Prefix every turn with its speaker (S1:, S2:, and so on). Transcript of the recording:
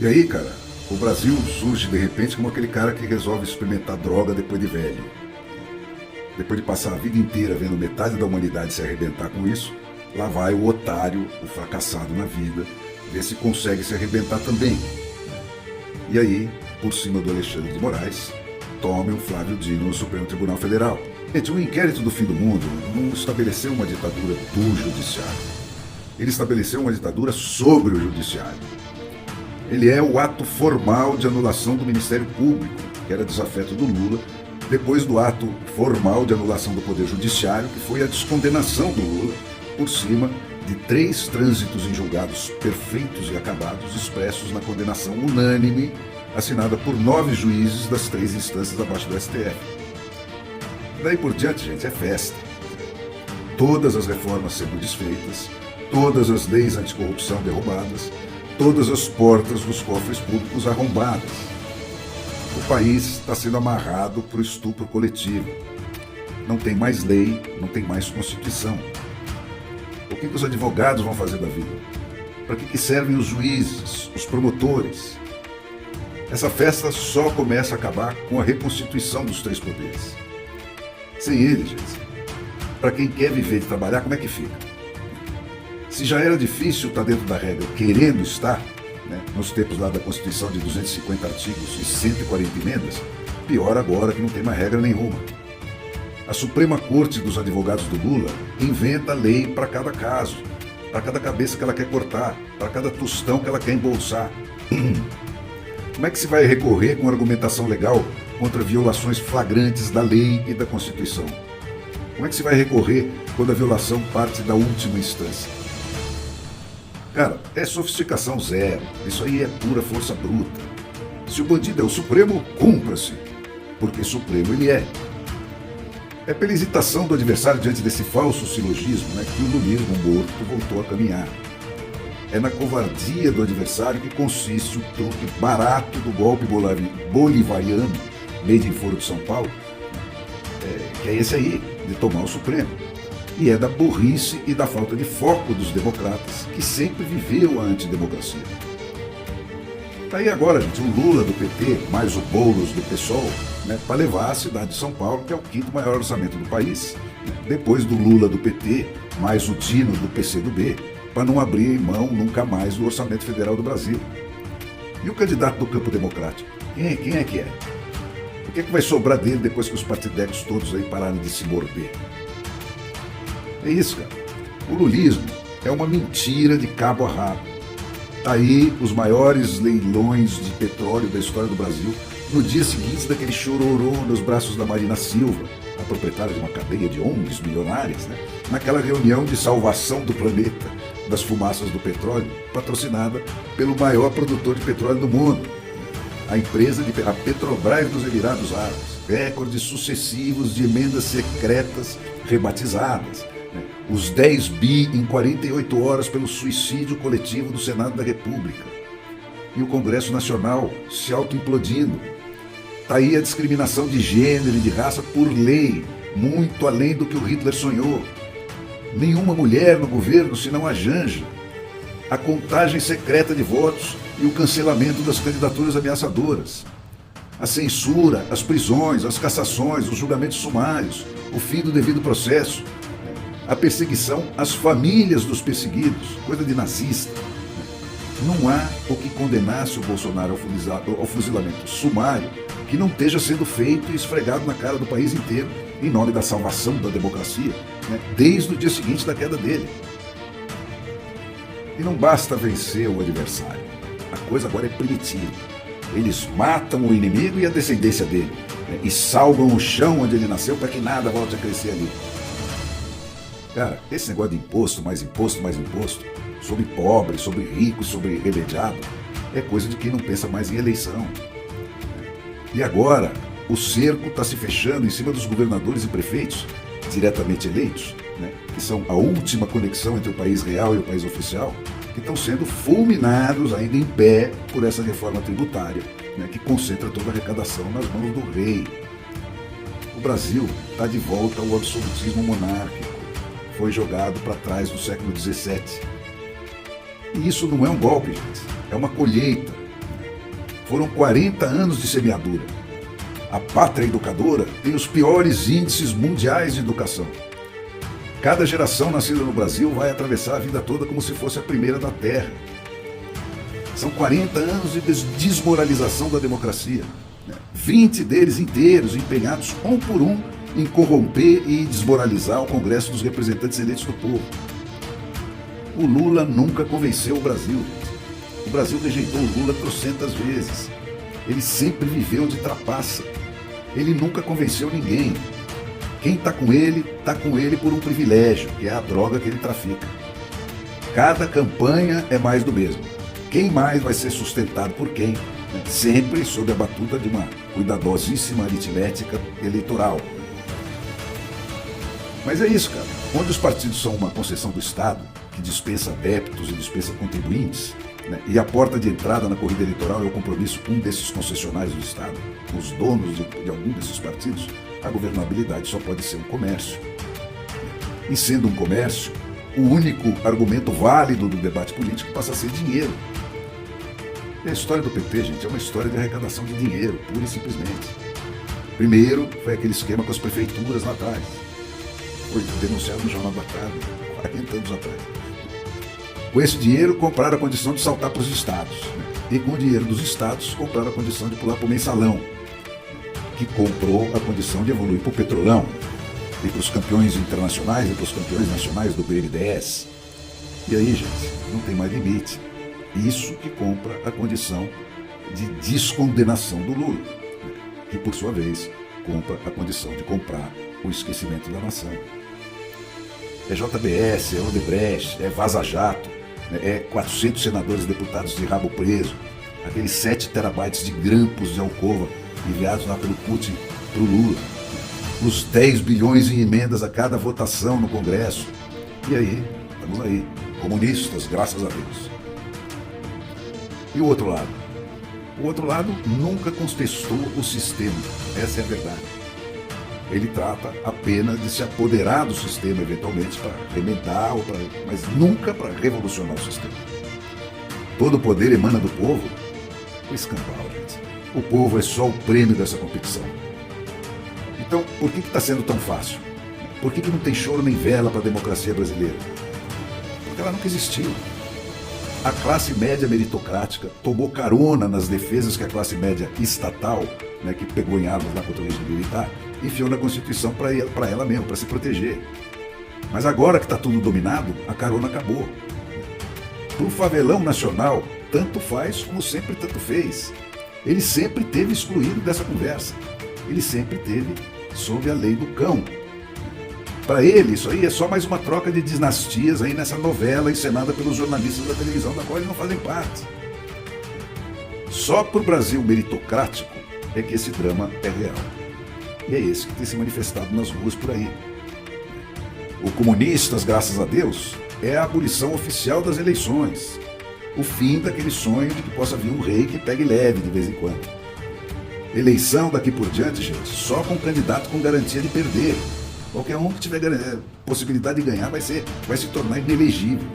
S1: E aí, cara, o Brasil surge de repente como aquele cara que resolve experimentar droga depois de velho. Depois de passar a vida inteira vendo metade da humanidade se arrebentar com isso, lá vai o otário, o fracassado na vida, ver se consegue se arrebentar também. E aí, por cima do Alexandre de Moraes, tome o Flávio Dino no Supremo Tribunal Federal. Gente, o inquérito do fim do mundo não estabeleceu uma ditadura do judiciário. Ele estabeleceu uma ditadura sobre o judiciário. Ele é o ato formal de anulação do Ministério Público, que era desafeto do Lula, depois do ato formal de anulação do Poder Judiciário, que foi a descondenação do Lula por cima de 3 trânsitos em julgados perfeitos e acabados expressos na condenação unânime assinada por 9 juízes das 3 instâncias abaixo do STF. Daí por diante, gente, é festa. Todas as reformas sendo desfeitas, todas as leis anticorrupção derrubadas, todas as portas dos cofres públicos arrombadas. O país está sendo amarrado para o estupro coletivo. Não tem mais lei, não tem mais Constituição. O que os advogados vão fazer da vida? Para que servem os juízes, os promotores? Essa festa só começa a acabar com a reconstituição dos 3 poderes. Sem eles, gente, para quem quer viver e trabalhar, como é que fica? Se já era difícil estar dentro da regra, querendo estar, né, nos tempos lá da Constituição de 250 artigos e 140 emendas, pior agora que não tem mais regra nenhuma. A Suprema Corte dos Advogados do Lula inventa lei para cada caso, para cada cabeça que ela quer cortar, para cada tostão que ela quer embolsar. Como é que se vai recorrer com argumentação legal contra violações flagrantes da lei e da Constituição? Como é que se vai recorrer quando a violação parte da última instância? Cara, é sofisticação zero. Isso aí é pura força bruta. Se o bandido é o Supremo, cumpra-se. Porque Supremo ele é. É pela hesitação do adversário diante desse falso silogismo, né, que o lulismo morto voltou a caminhar. É na covardia do adversário que consiste o truque barato do golpe bolivariano, made in Foro de São Paulo, que é esse aí, de tomar o Supremo. E é da burrice e da falta de foco dos democratas, que sempre viveu a antidemocracia. Tá aí agora, gente, o Lula do PT, mais o Boulos do PSOL, né, para levar a cidade de São Paulo, que é o 5º maior orçamento do país. Depois do Lula do PT, mais o Dino do PCdoB, para não abrir mão nunca mais do orçamento federal do Brasil. E o candidato do campo democrático? Quem é que é? O que é que vai sobrar dele depois que os partidecos todos aí pararem de se morder? É isso, cara. O lulismo é uma mentira de cabo a rabo. Tá aí os maiores leilões de petróleo da história do Brasil, no dia seguinte daquele chororô nos braços da Marina Silva, a proprietária de uma cadeia de ONGs milionárias, né? Naquela reunião de salvação do planeta das fumaças do petróleo, patrocinada pelo maior produtor de petróleo do mundo, a Petrobras dos Emirados Árabes. Recordes sucessivos de emendas secretas rebatizadas. Os 10 bi em 48 horas pelo suicídio coletivo do Senado da República. E o Congresso Nacional se autoimplodindo. Está aí a discriminação de gênero e de raça por lei, muito além do que o Hitler sonhou. Nenhuma mulher no governo, senão a Janja. A contagem secreta de votos e o cancelamento das candidaturas ameaçadoras. A censura, as prisões, as cassações, os julgamentos sumários, o fim do devido processo. A perseguição às famílias dos perseguidos, coisa de nazista. Não há o que condenasse o Bolsonaro ao fuzilamento sumário que não esteja sendo feito e esfregado na cara do país inteiro em nome da salvação da democracia, né, desde o dia seguinte da queda dele. E não basta vencer o adversário. A coisa agora é primitiva. Eles matam o inimigo e a descendência dele, né, e salvam o chão onde ele nasceu para que nada volte a crescer ali. Cara, esse negócio de imposto, mais imposto, sobre pobre, sobre rico, sobre remediado, é coisa de quem não pensa mais em eleição. E agora, o cerco está se fechando em cima dos governadores e prefeitos diretamente eleitos, né, que são a última conexão entre o país real e o país oficial, que estão sendo fulminados ainda em pé por essa reforma tributária, né, que concentra toda a arrecadação nas mãos do rei. O Brasil está de volta ao absolutismo monárquico. Foi jogado para trás no século XVII. E isso não é um golpe, gente. É uma colheita. Foram 40 anos de semeadura. A pátria educadora tem os piores índices mundiais de educação. Cada geração nascida no Brasil vai atravessar a vida toda como se fosse a primeira da Terra. São 40 anos de desmoralização da democracia. 20 deles inteiros empenhados um por um em corromper e desmoralizar o Congresso dos Representantes Eleitos do Povo. O Lula nunca convenceu o Brasil. O Brasil rejeitou o Lula trocentas vezes. Ele sempre viveu de trapaça. Ele nunca convenceu ninguém. Quem está com ele por um privilégio, que é a droga que ele trafica. Cada campanha é mais do mesmo. Quem mais vai ser sustentado por quem? Sempre sob a batuta de uma cuidadosíssima aritmética eleitoral. Mas é isso, cara. Onde os partidos são uma concessão do Estado, que dispensa adeptos e dispensa contribuintes, e a porta de entrada na corrida eleitoral é o compromisso com um desses concessionários do Estado, os donos de algum desses partidos, a governabilidade só pode ser um comércio. E sendo um comércio, o único argumento válido do debate político passa a ser dinheiro. E a história do PT, gente, é uma história de arrecadação de dinheiro, pura e simplesmente. Primeiro foi aquele esquema com as prefeituras lá atrás. Foi denunciado no Jornal da Tarde, 40 anos atrás. Com esse dinheiro, compraram a condição de saltar para os estados. E com o dinheiro dos estados, compraram a condição de pular para o mensalão, que comprou a condição de evoluir para o petrolão, e para os campeões internacionais e para os campeões nacionais do BNDES. E aí, gente, não tem mais limite. Isso que compra a condição de descondenação do Lula, que, por sua vez, compra a condição de comprar o esquecimento da nação. É JBS, é Odebrecht, é Vaza Jato, é 400 senadores e deputados de rabo preso, aqueles 7 terabytes de grampos de alcova enviados lá pelo Putin para o Lula, os 10 bilhões em emendas a cada votação no Congresso. E aí, estamos aí, comunistas, graças a Deus. E o outro lado? O outro lado nunca contestou o sistema, essa é a verdade. Ele trata apenas de se apoderar do sistema, eventualmente, para remendar, mas nunca para revolucionar o sistema. Todo o poder emana do povo? O escambau, gente. O povo é só o prêmio dessa competição. Então, por que está sendo tão fácil? Por que não tem choro nem vela para a democracia brasileira? Porque ela nunca existiu. A classe média meritocrática tomou carona nas defesas que a classe média estatal, que pegou em armas lá contra o regime militar, enfiou na Constituição para ela mesma, para se proteger. Mas agora que está tudo dominado, a carona acabou. Para o favelão nacional, tanto faz como sempre tanto fez. Ele sempre teve excluído dessa conversa. Ele sempre teve sob a lei do cão. Para ele, isso aí é só mais uma troca de dinastias aí nessa novela encenada pelos jornalistas da televisão, da qual eles não fazem parte. Só para o Brasil meritocrático é que esse drama é real. E é esse que tem se manifestado nas ruas por aí. O comunistas, graças a Deus, é a abolição oficial das eleições. O fim daquele sonho de que possa vir um rei que pegue leve de vez em quando. Eleição daqui por diante, gente, só com candidato com garantia de perder. Qualquer um que tiver possibilidade de ganhar vai se tornar inelegível.